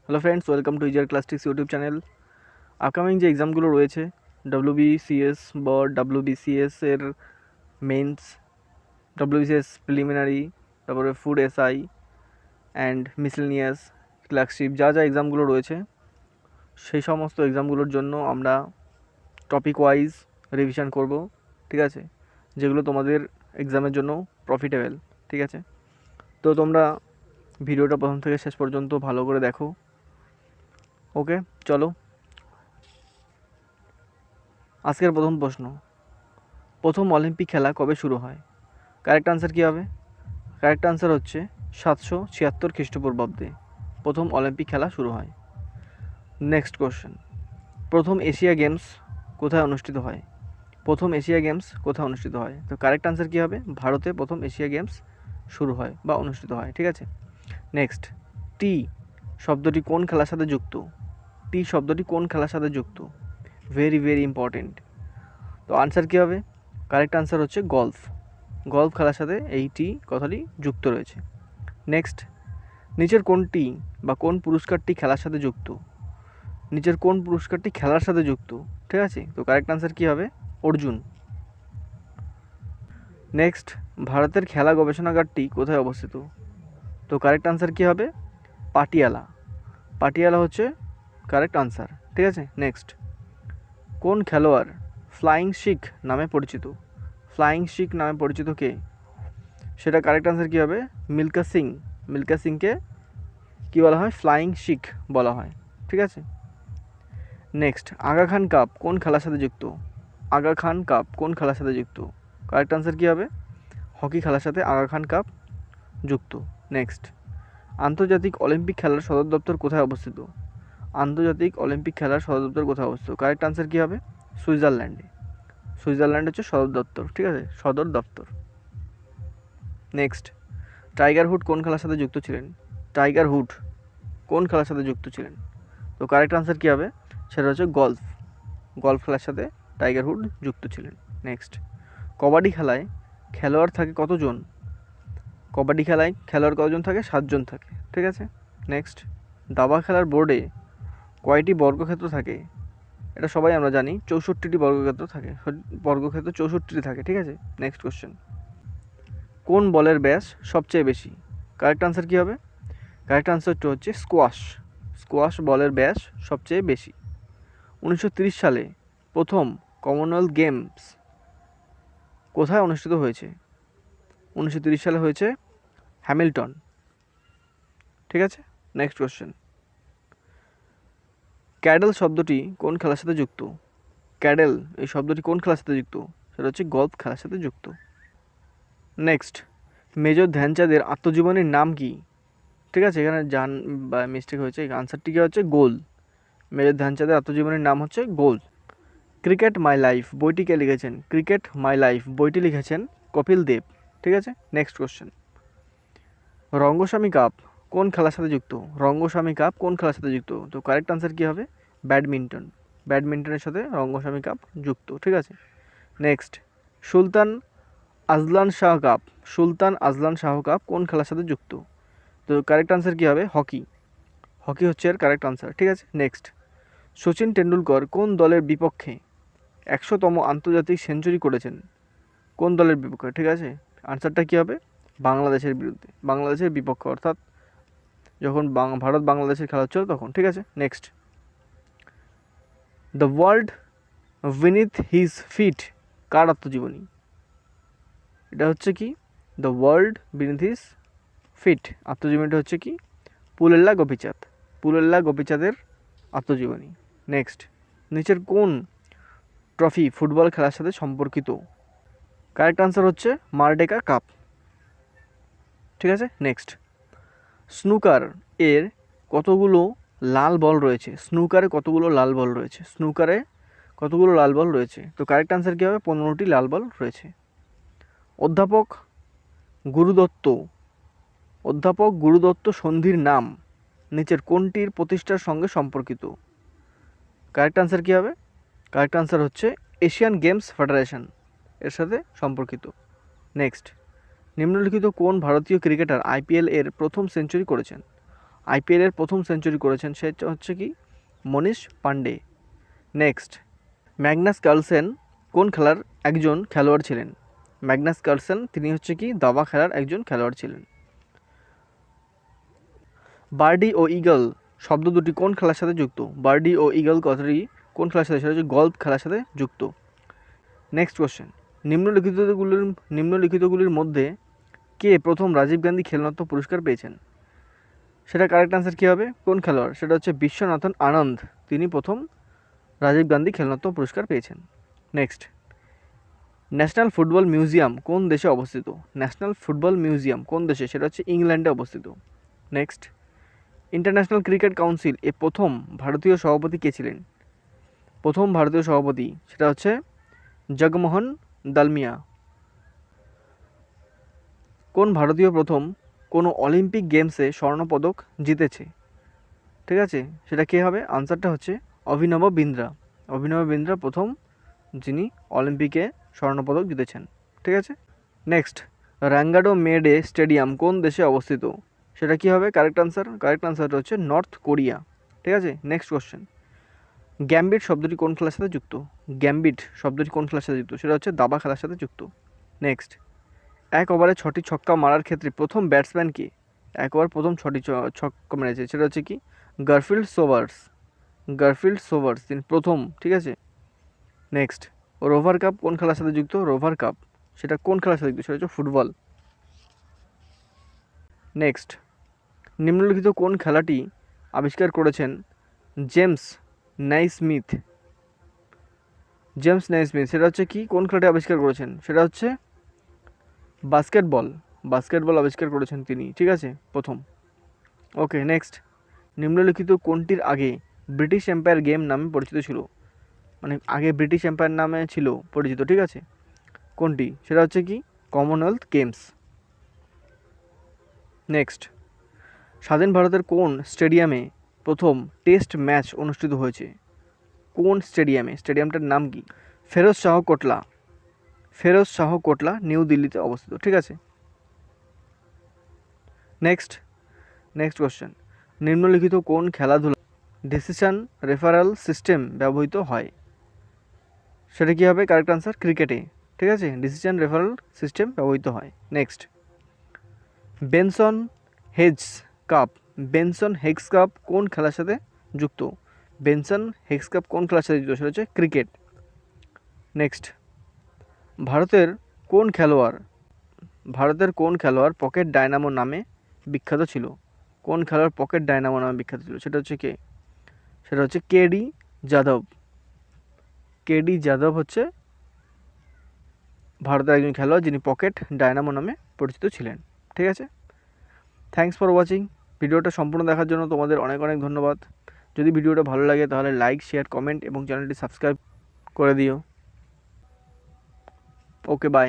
Hello friends, welcome to ইজার ক্লাসটিক্স YouTube channel. Upcoming যে এক্সামগুলো রয়েছে WBCS বা WBCS এর মেন্স, WBCS প্রিলিমিনারি, তারপরে food SI and miscellaneous, clerkship, যা যা এক্সামগুলো রয়েছে সেই সমস্ত এক্সামগুলোর জন্য আমরা টপিক ওয়াইজ রিভিশন করব, ঠিক আছে, যেগুলো তোমাদের এক্সামের জন্য প্রফিটেবল, ঠিক আছে। তো তোমরা ভিডিওটা প্রথম থেকে শেষ পর্যন্ত ভালো করে দেখো। ওকে, চলো। আজকের প্রথম প্রশ্ন, প্রথম অলিম্পিক খেলা কবে শুরু হয়? কারেক্ট আনসার কী হবে? কারেক্ট আনসার হচ্ছে 776 খ্রিস্টপূর্বাব্দে প্রথম অলিম্পিক খেলা শুরু হয়। নেক্সট কোশ্চেন, প্রথম এশিয়া গেমস কোথায় অনুষ্ঠিত হয়? প্রথম এশিয়া গেমস কোথায় অনুষ্ঠিত হয়? তো কারেক্ট আনসার কী হবে? ভারতে প্রথম এশিয়া গেমস শুরু হয় বা অনুষ্ঠিত হয়, ঠিক আছে। নেক্সট, টি শব্দটি কোন খেলার সাথে যুক্ত? টি শব্দটি কোন খেলার সাথে যুক্ত? Very very important. তো আনসার কী হবে? কারেক্ট আনসার হচ্ছে গলফ। গলফ খেলার সাথে এই টি কথাটি যুক্ত রয়েছে। নেক্সট, নিচের কোনটি বা কোন পুরস্কারটি খেলার সাথে যুক্ত? নিচের কোন পুরস্কারটি খেলার সাথে যুক্ত? ঠিক আছে, তো কারেক্ট আনসার কী হবে? অর্জুন। নেক্সট, ভারতের খেলা গবেষণাগারটি কোথায় অবস্থিত? তো কারেক্ট আনসার কী হবে? পাটিয়ালা। পাটিয়ালা হচ্ছে কারেক্ট আনসার, ঠিক আছে। নেক্সট, কোন খেলোয়াড় ফ্লাইং শিখ নামে পরিচিত? ফ্লাইং শিখ নামে পরিচিত কে? সেটা কারেক্ট আনসার কী হবে? মিল্খা সিং। মিল্খা সিংকে কী বলা হয়? ফ্লাইং শিখ বলা হয়, ঠিক আছে। নেক্সট, আগা খান কাপ কোন খেলার সাথে যুক্ত? আগা খান কাপ কোন খেলার সাথে যুক্ত? কারেক্ট আনসার কী হবে? হকি খেলার সাথে আগা খান কাপ যুক্ত। নেক্সট, আন্তর্জাতিক অলিম্পিক খেলার সদর দপ্তর কোথায় অবস্থিত? আন্তর্জাতিক অলিম্পিক খেলার সদর দপ্তর কোথায় অবস্থিত? কারেক্ট আনসার কী হবে? সুইজারল্যান্ডে। সুইজারল্যান্ড হচ্ছে সদর দপ্তর, ঠিক আছে, সদর দপ্তর। নেক্সট, টাইগার হুড কোন খেলার সাথে যুক্ত ছিলেন? টাইগার হুড কোন খেলার সাথে যুক্ত ছিলেন? তো কারেক্ট আনসার কী হবে? সেটা হচ্ছে গলফ। গলফ খেলার সাথে টাইগার হুড যুক্ত ছিলেন। নেক্সট, কবাডি খেলায় খেলোয়াড় থাকে কতজন? কবাডি খেলায় খেলোয়াড় কতজন থাকে? 7 জন থাকে, ঠিক আছে। নেক্সট, দাবা খেলার বোর্ডে কয়টি বর্গক্ষেত্র থাকে? এটা সবাই আমরা জানি, 64টি বর্গক্ষেত্র থাকে। বর্গক্ষেত্র 64টি থাকে, ঠিক আছে। নেক্সট কোশ্চেন, কোন বলের ব্যাস সবচেয়ে বেশি? কারেক্ট আনসার কী হবে? কারেক্ট আনসারটা হচ্ছে স্কোয়াশ। স্কোয়াশ বলের ব্যাস সবচেয়ে বেশি। 1930 সালে প্রথম কমনওয়েলথ গেমস কোথায় অনুষ্ঠিত হয়েছে? 1930 সালে হয়েছে হ্যামিল্টন, ঠিক আছে। নেক্সট কোশ্চেন, ক্যাডেল শব্দটি কোন খেলার সাথে যুক্ত? ক্যাডেল এই শব্দটি কোন খেলার সাথে যুক্ত? সেটা হচ্ছে গলফ খেলার সাথে যুক্ত। নেক্সট, মেজর ধ্যানচাঁদের আত্মজীবনীর নাম কি? ঠিক আছে, এখানে জান বা মিস্টেক হয়েছে, আনসারটি কি হচ্ছে? গোল। মেজর ধ্যানচাঁদের আত্মজীবনীর নাম হচ্ছে গোল। ক্রিকেট মাই লাইফ বইটি কে লিখেছেন? ক্রিকেট মাই লাইফ বইটি লিখেছেন কপিল দেব, ঠিক আছে। নেক্সট কোশ্চেন, রঙ্গস্বামী কাপ কোন খেলার সাথে যুক্ত? রঙ্গস্বামী কাপ কোন খেলার সাথে যুক্ত? তো কারেক্ট আনসার কী হবে? ব্যাডমিন্টন। ব্যাডমিন্টনের সাথে রঙ্গস্বামী কাপ যুক্ত, ঠিক আছে। নেক্সট, সুলতান আজলান শাহ কাপ, সুলতান আজলান শাহ কাপ কোন খেলার সাথে যুক্ত? তো কারেক্ট আনসার কী হবে? হকি। হকি হচ্ছে এর কারেক্ট আনসার, ঠিক আছে। নেক্সট, সচিন টেন্ডুলকর কোন দলের বিপক্ষে 100তম আন্তর্জাতিক সেঞ্চুরি করেছেন? কোন দলের বিপক্ষে? ঠিক আছে, আনসারটা কী হবে? বাংলাদেশের বিরুদ্ধে, বাংলাদেশের বিপক্ষে, অর্থাৎ যখন ভারত বাংলাদেশের খেলা হচ্ছিল তখন, ঠিক আছে। Next, the world beneath his feet কার আত্মজীবনী? এটা হচ্ছে কি? The world beneath his feet আত্মজীবনীটা হচ্ছে কি? পুলেল্লা গোপীচাঁদ। পুলেল্লা গোপীচাঁদের আত্মজীবনী। নেক্সট, নিচের কোন ট্রফি ফুটবল খেলার সাথে সম্পর্কিত? কারেক্ট আনসার হচ্ছে মারডেকা কাপ, ঠিক আছে। নেক্সট, স্নুকার এর কতগুলো লাল বল রয়েছে? স্নুকারে কতগুলো লাল বল রয়েছে? স্নুকারে কতগুলো লাল বল রয়েছে? তো কারেক্ট আনসার কী হবে? 15টি লাল বল রয়েছে। অধ্যাপক গুরুদত্ত সন্ধির নাম নিচের কোনটির প্রতিষ্ঠার সঙ্গে সম্পর্কিত? কারেক্ট আনসার কী হবে? কারেক্ট আনসার হচ্ছে এশিয়ান গেমস ফেডারেশন এর সাথে সম্পর্কিত। নেক্সট, নিম্নলিখিত কোন ভারতীয় ক্রিকেটার IPL এর প্রথম সেঞ্চুরি করেছেন? আইপিএলের প্রথম সেঞ্চুরি করেছেন সেটা হচ্ছে কি মনীষ পান্ডে। নেক্সট, ম্যাগনাস কার্লসেন কোন খেলার একজন খেলোয়াড় ছিলেন? ম্যাগনাস কার্লসেন তিনি হচ্ছে কি দাবা খেলার একজন খেলোয়াড় ছিলেন। বার্ডি ও ইগল শব্দ দুটি কোন খেলার সাথে যুক্ত? বার্ডি ও ইগল কথাটি কোন খেলার সাথে, সেটা হচ্ছে গল্ফ খেলার সাথে যুক্ত। নেক্সট কোশ্চেন, নিম্নলিখিতগুলির মধ্যে কে প্রথম রাজীব গান্ধী খেলরত্ন পুরস্কার পেয়েছেন? সেটা কারেক্ট আনসার কী হবে? কোন খেলোয়াড়? সেটা হচ্ছে বিশ্বনাথন আনন্দ, তিনি প্রথম রাজীব গান্ধী খেলরত্ন পুরস্কার পেয়েছেন। নেক্সট, ন্যাশনাল ফুটবল মিউজিয়াম কোন দেশে অবস্থিত? ন্যাশনাল ফুটবল মিউজিয়াম কোন দেশে? সেটা হচ্ছে ইংল্যান্ডে অবস্থিত। নেক্সট, ইন্টারন্যাশনাল ক্রিকেট কাউন্সিল এ প্রথম ভারতীয় সভাপতি কে ছিলেন? প্রথম ভারতীয় সভাপতি সেটা হচ্ছে জগমোহন দালমিয়া। কোন ভারতীয় প্রথম কোনো অলিম্পিক গেমসে স্বর্ণপদক জিতেছে? ঠিক আছে, সেটা কে হবে? আনসারটা হচ্ছে অভিনব বিন্দ্রা। অভিনব বিন্দ্রা প্রথম যিনি অলিম্পিকে স্বর্ণপদক জিতেছেন। ঠিক আছে। নেক্সট, র্যাঙ্গাডো মেডে স্টেডিয়াম কোন দেশে অবস্থিত? সেটা কি হবে কারেক্ট আনসার? কারেক্ট আনসারটা হচ্ছে নর্থ কোরিয়া। ঠিক আছে। নেক্সট কোশ্চেন, গ্যাম্বিট শব্দটি কোন খেলার সাথে যুক্ত? গ্যাম্বিট শব্দটি কোন খেলার সাথে যুক্ত? সেটা হচ্ছে দাবা খেলার সাথে যুক্ত। নেক্সট, এক ওভারে 6টি ছক্কা মারার ক্ষেত্রে প্রথম ব্যাটসম্যান কে? এক ওভার প্রথম 6টি ছক্কা মেরেছে, সেটা হচ্ছে কি গারফিল্ড সোবার্স। গারফিল্ড সোবার্স তিনি প্রথম। ঠিক আছে। নেক্সট, রোভার কাপ কোন খেলার সাথে যুক্ত? রোভার কাপ সেটা কোন খেলার সাথে যুক্ত? সেটা হচ্ছে ফুটবল। নেক্সট, নিম্নলিখিত কোন খেলাটি আবিষ্কার করেছেন জেমস নাইসমিথ? জেমস নাইসমিথ সেটা হচ্ছে কি কোন খেলাটি আবিষ্কার করেছেন? সেটা হচ্ছে বাস্কেটবল। বাস্কেটবল আবিষ্কার করেছেন তিনি। ঠিক আছে, প্রথম। ওকে। নেক্সট, নিম্নলিখিত কোনটির আগে ব্রিটিশ এম্পায়ার গেম নামে পরিচিত ছিল? মানে আগে ব্রিটিশ এম্পায়ার নামে ছিল পরিচিত। ঠিক আছে, কোনটি? সেটা হচ্ছে কি কমনওয়েলথ গেমস। নেক্সট, স্বাধীন ভারতের কোন স্টেডিয়ামে প্রথম টেস্ট ম্যাচ অনুষ্ঠিত হয়েছে? কোন স্টেডিয়ামে? স্টেডিয়ামটার নাম কি? ফেরোজ শাহ কোটলা। ফেরোজ শাহ কোটলা নিউ দিল্লিতে অবস্থিত। ঠিক আছে। নেক্সট কোশ্চেন, নিম্নলিখিত কোন খেলাধুলা ডিসিশন রেফারাল সিস্টেম ব্যবহৃত হয়? সেটা কী হবে কারেক্ট আনসার? ক্রিকেটে। ঠিক আছে, ডিসিশন রেফারাল সিস্টেম ব্যবহৃত হয়। Next, Benson Hedges cup. Benson Hedges cup কোন খেলার সাথে যুক্ত? বেনসন হেগস কাপ কোন খেলার সাথে যুক্ত? সেটা হচ্ছে ক্রিকেট। নেক্সট, ভারতের কোন খেলোয়াড় পকেট ডায়নামো নামে বিখ্যাত ছিল? কোন খেলোয়াড় পকেট ডায়নামো নামে বিখ্যাত ছিল? সেটা হচ্ছে কে? সেটা হচ্ছে কেডি যাদব। কেডি যাদব হচ্ছে ভারতের একজন খেলোয়াড় যিনি পকেট ডায়নামো নামে পরিচিত ছিলেন। ঠিক আছে। Thanks for watching. ভিডিওটা সম্পূর্ণ দেখার জন্য তোমাদের অনেক অনেক ধন্যবাদ। যদি ভিডিওটা ভালো লাগে তাহলে লাইক, শেয়ার, কমেন্ট এবং চ্যানেলটি সাবস্ক্রাইব করে দিও। ওকে, বাই।